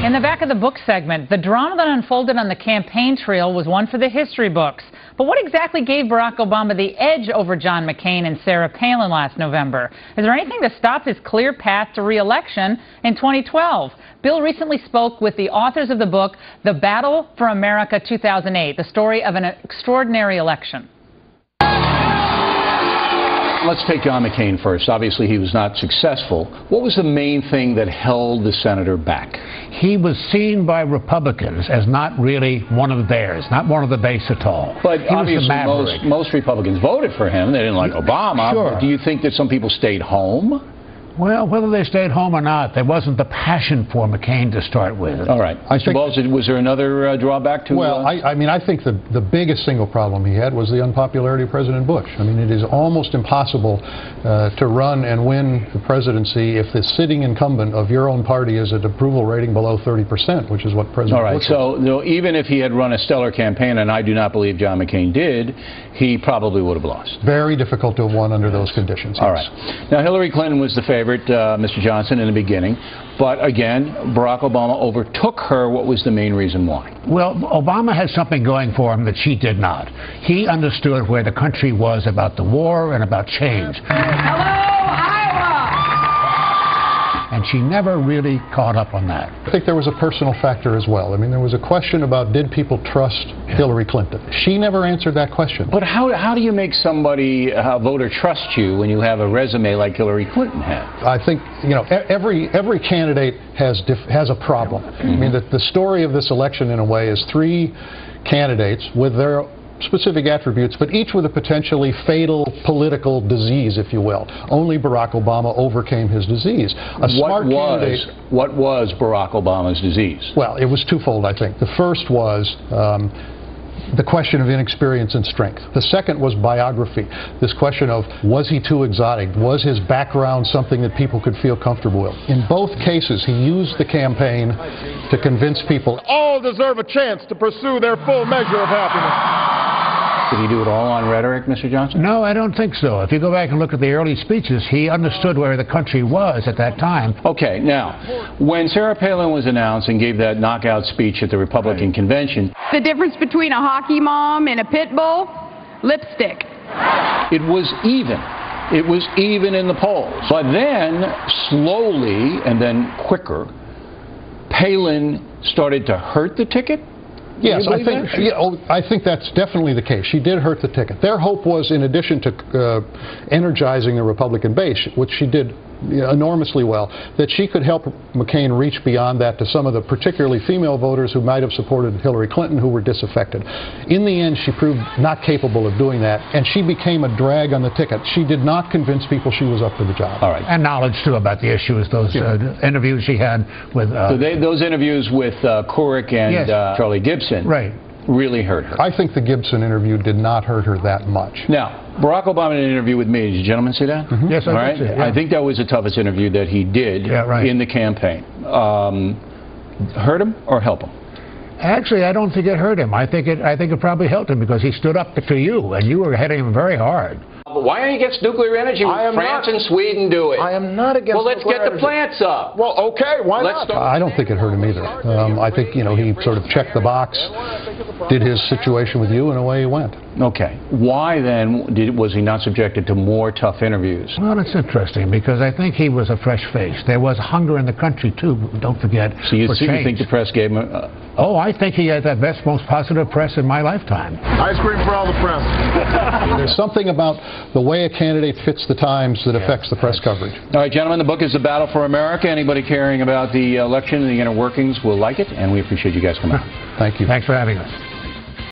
In the back of the book segment, the drama that unfolded on the campaign trail was one for the history books. But what exactly gave Barack Obama the edge over John McCain and Sarah Palin last November? Is there anything to stop his clear path to re-election in 2012? Bill recently spoke with the authors of the book, The Battle for America 2008, the story of an extraordinary election. Let's take John McCain first. Obviously, he was not successful. What was the main thing that held the senator back? He was seen by Republicans as not really one of theirs, not one of the base at all. But obviously, most Republicans voted for him. They didn't like Obama. Sure. Do you think that some people stayed home? Well, whether they stayed home or not, there wasn't the passion for McCain to start with. All right. Mr. Balz, was there another drawback to... Well, I mean, I think the biggest single problem he had was the unpopularity of President Bush. I mean, it is almost impossible to run and win the presidency if the sitting incumbent of your own party is at approval rating below 30%, which is what President Bush was. So even if he had run a stellar campaign, and I do not believe John McCain did, he probably would have lost. Very difficult to have won under those conditions. All right. Now, Hillary Clinton was the favorite. Mr. Johnson, in the beginning. But again, Barack Obama overtook her. What was the main reason why? Well, Obama had something going for him that she did not. He understood where the country was about the war and about change. Hello, and she never really caught up on that. I think there was a personal factor as well. I mean, there was a question about did people trust Hillary Clinton. She never answered that question. But how do you make somebody, a voter, trust you when you have a resume like Hillary Clinton had? I think, you know, every candidate has a problem. I mean, the story of this election, in a way, is three candidates with their specific attributes, but each with a potentially fatal political disease, if you will. Only Barack Obama overcame his disease. What was Barack Obama's disease? Well, it was twofold, I think. The first was the question of inexperience and strength. The second was biography. This question of, was he too exotic? Was his background something that people could feel comfortable with? In both cases, he used the campaign to convince people all deserve a chance to pursue their full measure of happiness. Did he do it all on rhetoric, Mr. Johnson? No, I don't think so. If you go back and look at the early speeches, he understood where the country was at that time. Okay, now, when Sarah Palin was announced and gave that knockout speech at the Republican convention... The difference between a hockey mom and a pit bull? Lipstick. It was even. It was even in the polls. But then, slowly, and then quicker, Palin started to hurt the ticket? Yes, I think that's definitely the case. She did hurt the ticket. Their hope was, in addition to energizing the Republican base, which she did enormously well, that she could help McCain reach beyond that to some of the particularly female voters who might have supported Hillary Clinton who were disaffected. In the end, she proved not capable of doing that, and she became a drag on the ticket. She did not convince people she was up for the job. All right. And knowledge, too, about the issues, those interviews she had with... those interviews with Couric and Charlie Gibson really hurt her. I think the Gibson interview did not hurt her that much. Now, Barack Obama in an interview with me, did you gentlemen see that? Mm-hmm. Yes, I did. Yeah. I think that was the toughest interview that he did in the campaign. Hurt him or help him? Actually, I don't think it hurt him. I think it probably helped him because he stood up to you, and you were hitting him very hard. Why are you against nuclear energy? France and Sweden do it. I am not against nuclear energy. Well, let's get the plants up. Well, okay, why not? I don't think it hurt him either. I think, you know, he sort of checked the box, did his situation with you, and away he went. Okay. Why then was he not subjected to more tough interviews? Well, it's interesting because I think he was a fresh face. There was hunger in the country, too, don't forget. So you think the press gave him Oh, I think he had the best, most positive press in my lifetime. Ice cream for all the press. There's something about the way a candidate fits the times that affects the press coverage. All right, gentlemen, the book is The Battle for America. Anybody caring about the election and the inner workings will like it, and we appreciate you guys coming out. Thank you. Thanks for having us.